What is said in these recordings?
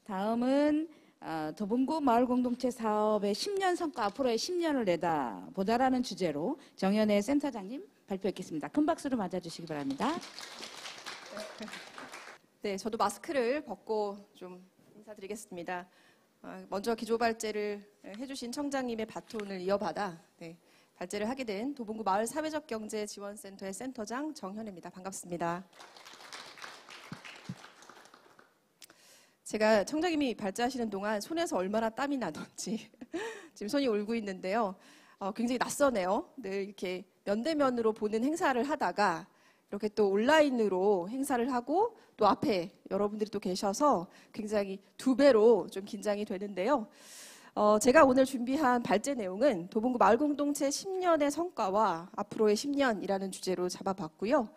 다음은 도봉구 마을공동체 사업의 10년 성과, 앞으로의 10년을 내다보다라는 주제로 정연애 센터장님 발표했겠습니다. 큰 박수로 맞아주시기 바랍니다. 네, 저도 마스크를 벗고 좀 인사드리겠습니다. 먼저 기조 발제를 해주신 청장님의 바톤을 이어받아 발제를 하게 된 도봉구 마을 사회적 경제 지원센터의 센터장 정현애입니다. 반갑습니다. 제가 청장님이 발제하시는 동안 손에서 얼마나 땀이 나던지 지금 손이 울고 있는데요. 굉장히 낯서네요. 늘 이렇게 면대면으로 보는 행사를 하다가 이렇게 또 온라인으로 행사를 하고 또 앞에 여러분들이 또 계셔서 굉장히 두 배로 좀 긴장이 되는데요. 제가 오늘 준비한 발제 내용은 도봉구 마을공동체 10년의 성과와 앞으로의 10년이라는 주제로 잡아봤고요.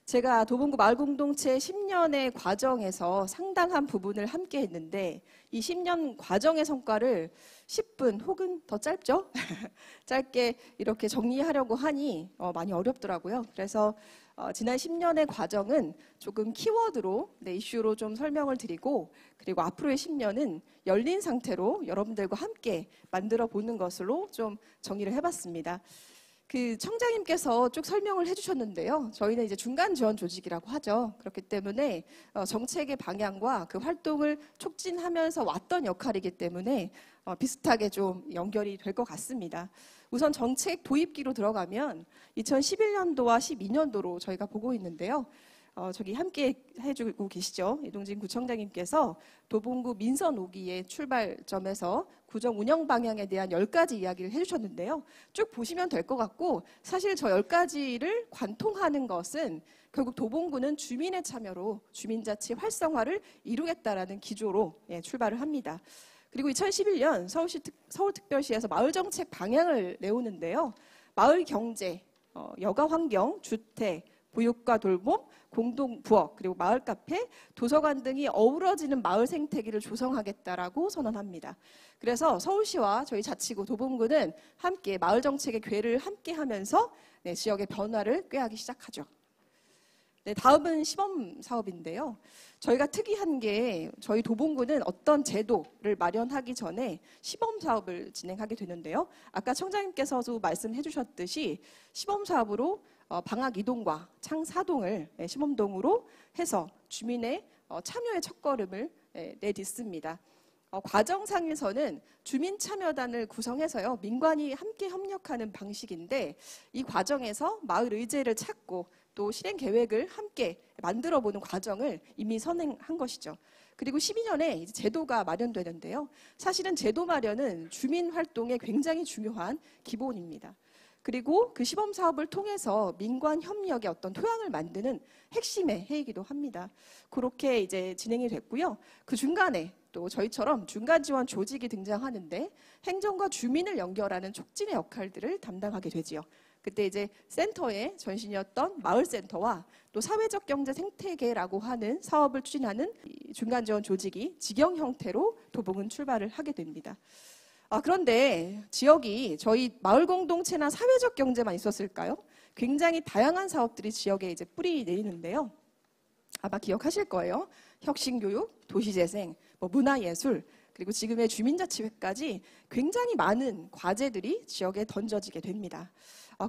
제가 도봉구 마을공동체 10년의 과정에서 상당한 부분을 함께 했는데 이 10년 과정의 성과를 10분 혹은 더 짧죠? 짧게 이렇게 정리하려고 하니 많이 어렵더라고요. 그래서 지난 10년의 과정은 조금 키워드로 이슈로 좀 설명을 드리고 그리고 앞으로의 10년은 열린 상태로 여러분들과 함께 만들어 보는 것으로 좀 정리를 해봤습니다. 그 청장님께서 쭉 설명을 해주셨는데요. 저희는 이제 중간 지원 조직이라고 하죠. 그렇기 때문에 정책의 방향과 그 활동을 촉진하면서 왔던 역할이기 때문에 비슷하게 좀 연결이 될 것 같습니다. 우선 정책 도입기로 들어가면 2011년도와 12년도로 저희가 보고 있는데요. 저기 함께 해주고 계시죠. 이동진 구청장님께서 도봉구 민선 5기의 출발점에서 구정 운영 방향에 대한 10가지 이야기를 해주셨는데요. 쭉 보시면 될 것 같고 사실 저 10가지를 관통하는 것은 결국 도봉구는 주민의 참여로 주민자치 활성화를 이루겠다라는 기조로 출발을 합니다. 그리고 2011년 서울특별시에서 마을정책 방향을 내오는데요. 마을 경제, 여가 환경, 주택, 보육과 돌봄, 공동부엌, 그리고 마을 카페, 도서관 등이 어우러지는 마을 생태계를 조성하겠다라고 선언합니다. 그래서 서울시와 저희 자치구 도봉구는 함께 마을 정책의 궤를 함께 하면서 지역의 변화를 꾀하기 시작하죠. 다음은 시범 사업인데요. 저희가 특이한 게 저희 도봉구는 어떤 제도를 마련하기 전에 시범 사업을 진행하게 되는데요. 아까 청장님께서도 말씀해 주셨듯이 시범 사업으로 방학 2동과 창 4동을 시범동으로 해서 주민의 참여의 첫걸음을 내딛습니다. 과정상에서는 주민참여단을 구성해서요. 민관이 함께 협력하는 방식인데 이 과정에서 마을 의제를 찾고 또 실행 계획을 함께 만들어보는 과정을 이미 선행한 것이죠. 그리고 12년에 이제 제도가 마련되는데요. 사실은 제도 마련은 주민 활동에 굉장히 중요한 기본입니다. 그리고 그 시범 사업을 통해서 민관 협력의 어떤 토양을 만드는 핵심의 해이기도 합니다. 그렇게 이제 진행이 됐고요. 그 중간에 또 저희처럼 중간 지원 조직이 등장하는데 행정과 주민을 연결하는 촉진의 역할들을 담당하게 되지요. 그때 이제 센터의 전신이었던 마을센터와 또 사회적 경제 생태계라고 하는 사업을 추진하는 중간 지원 조직이 직영 형태로 도봉은 출발을 하게 됩니다. 그런데 지역이 저희 마을 공동체나 사회적 경제만 있었을까요? 굉장히 다양한 사업들이 지역에 이제 뿌리 내리는데요. 아마 기억하실 거예요. 혁신교육, 도시재생, 문화예술, 그리고 지금의 주민자치회까지 굉장히 많은 과제들이 지역에 던져지게 됩니다.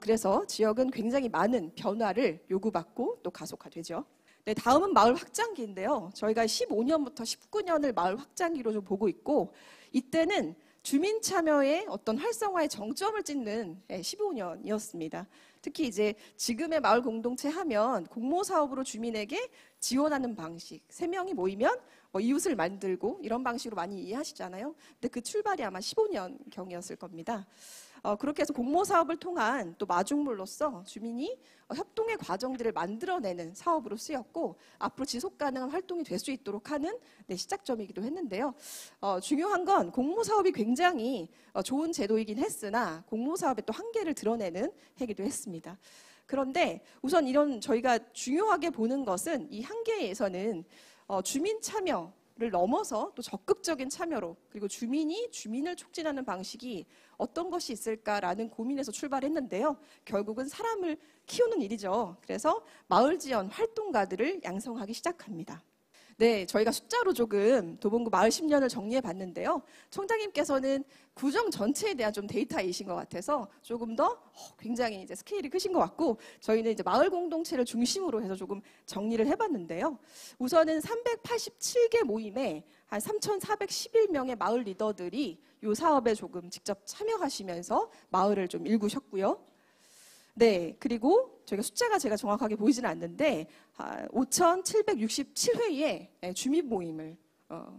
그래서 지역은 굉장히 많은 변화를 요구받고 또 가속화되죠. 다음은 마을 확장기인데요. 저희가 15년부터 19년을 마을 확장기로 좀 보고 있고 이때는 주민 참여의 어떤 활성화의 정점을 찍는 15년이었습니다. 특히 이제 지금의 마을 공동체 하면 공모 사업으로 주민에게 지원하는 방식, 3명이 모이면 이웃을 만들고 이런 방식으로 많이 이해하시잖아요. 근데 그 출발이 아마 15년경이었을 겁니다. 그렇게 해서 공모 사업을 통한 또 마중물로서 주민이 협동의 과정들을 만들어내는 사업으로 쓰였고 앞으로 지속 가능한 활동이 될 수 있도록 하는 시작점이기도 했는데요. 중요한 건 공모 사업이 굉장히 좋은 제도이긴 했으나 공모 사업의 또 한계를 드러내는 해기도 했습니다. 그런데 우선 이런 저희가 중요하게 보는 것은 이 한계에서는 주민 참여를 넘어서 또 적극적인 참여로 그리고 주민이 주민을 촉진하는 방식이 어떤 것이 있을까라는 고민에서 출발했는데요. 결국은 사람을 키우는 일이죠. 그래서 마을 지원 활동가들을 양성하기 시작합니다. 네, 저희가 숫자로 조금 도봉구 마을 10년을 정리해 봤는데요. 청장님께서는 구정 전체에 대한 좀 데이터이신 것 같아서 조금 더 굉장히 이제 스케일이 크신 것 같고, 저희는 이제 마을 공동체를 중심으로 해서 조금 정리를 해봤는데요. 우선은 387개 모임에 한 3,411명의 마을 리더들이 이 사업에 조금 직접 참여하시면서 마을을 좀 일구셨고요. 네, 그리고 저희가 숫자가 제가 정확하게 보이지는 않는데 5,767회의 주민 모임을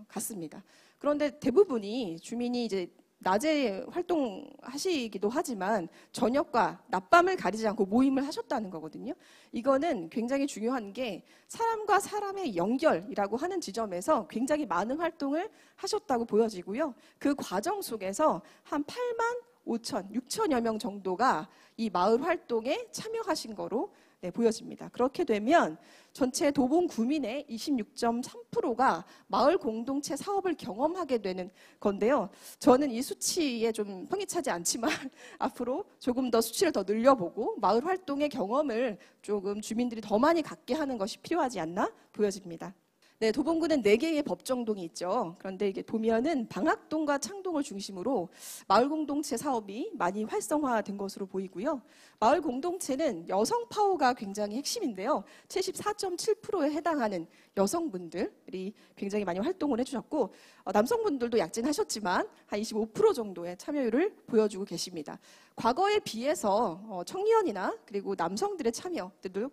갔습니다. 그런데 대부분이 주민이 이제 낮에 활동하시기도 하지만 저녁과 낮밤을 가리지 않고 모임을 하셨다는 거거든요. 이거는 굉장히 중요한 게 사람과 사람의 연결이라고 하는 지점에서 굉장히 많은 활동을 하셨다고 보여지고요. 그 과정 속에서 한 8만 5천, 6천여 명 정도가 이 마을 활동에 참여하신 거로 보여집니다. 그렇게 되면 전체 도봉 구민의 26.3%가 마을 공동체 사업을 경험하게 되는 건데요. 저는 이 수치에 좀 평이 차지 않지만 앞으로 조금 더 수치를 더 늘려보고 마을 활동의 경험을 조금 주민들이 더 많이 갖게 하는 것이 필요하지 않나 보여집니다. 네, 도봉구는 4개의 법정동이 있죠. 그런데 이게 보면은 방학동과 창동을 중심으로 마을 공동체 사업이 많이 활성화된 것으로 보이고요. 마을 공동체는 여성 파워가 굉장히 핵심인데요. 74.7%에 해당하는 여성분들이 굉장히 많이 활동을 해주셨고, 남성분들도 약진하셨지만 한 25% 정도의 참여율을 보여주고 계십니다. 과거에 비해서 청년이나 그리고 남성들의 참여들도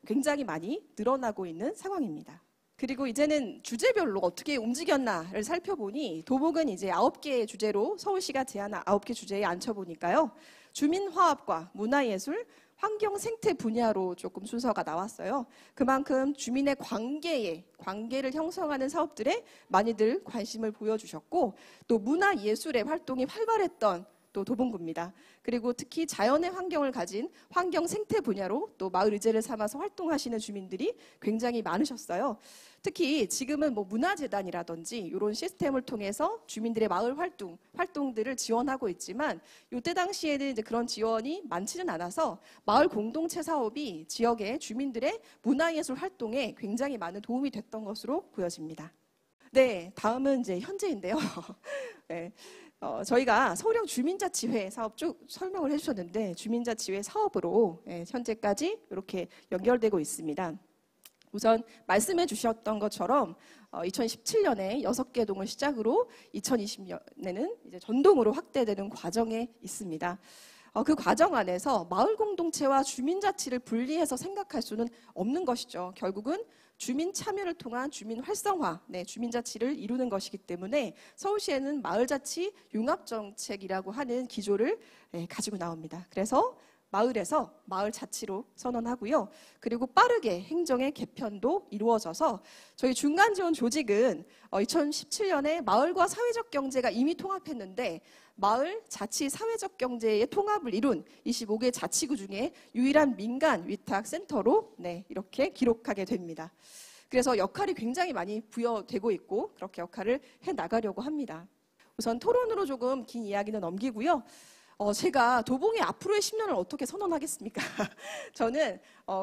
굉장히 많이 늘어나고 있는 상황입니다. 그리고 이제는 주제별로 어떻게 움직였나를 살펴보니 도봉은 이제 9개의 주제로 서울시가 제안한 9개 주제에 앉혀보니까요. 주민화합과 문화예술, 환경 생태 분야로 조금 순서가 나왔어요. 그만큼 주민의 관계를 형성하는 사업들에 많이들 관심을 보여주셨고, 또 문화예술의 활동이 활발했던 또 도봉구입니다. 그리고 특히 자연의 환경을 가진 환경 생태 분야로 또 마을 의제를 삼아서 활동하시는 주민들이 굉장히 많으셨어요. 특히 지금은 뭐 문화재단이라든지 이런 시스템을 통해서 주민들의 마을 활동들을 지원하고 있지만, 이때 당시에는 이제 그런 지원이 많지는 않아서 마을 공동체 사업이 지역의 주민들의 문화예술 활동에 굉장히 많은 도움이 됐던 것으로 보여집니다. 네, 다음은 이제 현재인데요. 네. 저희가 서울형 주민자치회 사업 쭉 설명을 해주셨는데, 주민자치회 사업으로 현재까지 이렇게 연결되고 있습니다. 우선 말씀해 주셨던 것처럼 2017년에 6개 동을 시작으로 2020년에는 이제 전동으로 확대되는 과정에 있습니다. 그 과정 안에서 마을 공동체와 주민자치를 분리해서 생각할 수는 없는 것이죠. 결국은 주민 참여를 통한 주민 활성화, 주민자치를 이루는 것이기 때문에 서울시에는 마을자치 융합정책이라고 하는 기조를 가지고 나옵니다. 그래서 마을에서 마을자치로 선언하고요. 그리고 빠르게 행정의 개편도 이루어져서 저희 중간지원 조직은 2017년에 마을과 사회적 경제가 이미 통합했는데, 마을, 자치, 사회적 경제의 통합을 이룬 25개 자치구 중에 유일한 민간 위탁센터로 이렇게 기록하게 됩니다. 그래서 역할이 굉장히 많이 부여되고 있고 그렇게 역할을 해나가려고 합니다. 우선 토론으로 조금 긴 이야기는 넘기고요. 제가 도봉의 앞으로의 10년을 어떻게 선언하겠습니까? 저는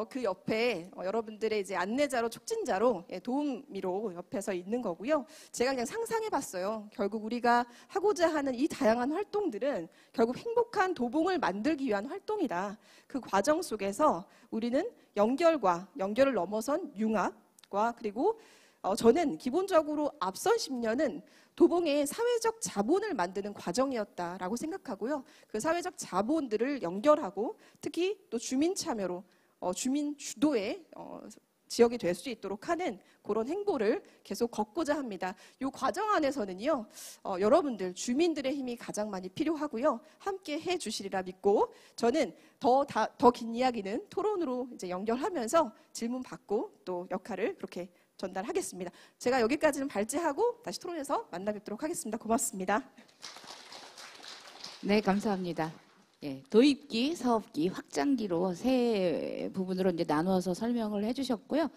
그 옆에 여러분들의 이제 안내자로, 촉진자로, 도우미로 옆에서 있는 거고요. 제가 그냥 상상해봤어요. 결국 우리가 하고자 하는 이 다양한 활동들은 결국 행복한 도봉을 만들기 위한 활동이다. 그 과정 속에서 우리는 연결을 넘어선 융합과, 그리고 저는 기본적으로 앞선 10년은 도봉의 사회적 자본을 만드는 과정이었다라고 생각하고요. 그 사회적 자본들을 연결하고 특히 또 주민 참여로 주민 주도의 지역이 될 수 있도록 하는 그런 행보를 계속 걷고자 합니다. 이 과정 안에서는요, 여러분들 주민들의 힘이 가장 많이 필요하고요. 함께 해주시리라 믿고, 저는 더 긴 이야기는 토론으로 이제 연결하면서 질문 받고 또 역할을 그렇게 전달하겠습니다. 제가 여기까지는 발제하고 다시 토론에서 만나 뵙도록 하겠습니다. 고맙습니다. 네, 감사합니다. 도입기, 사업기, 확장기로 세 부분으로 이제 나누어서 설명을 해주셨고요.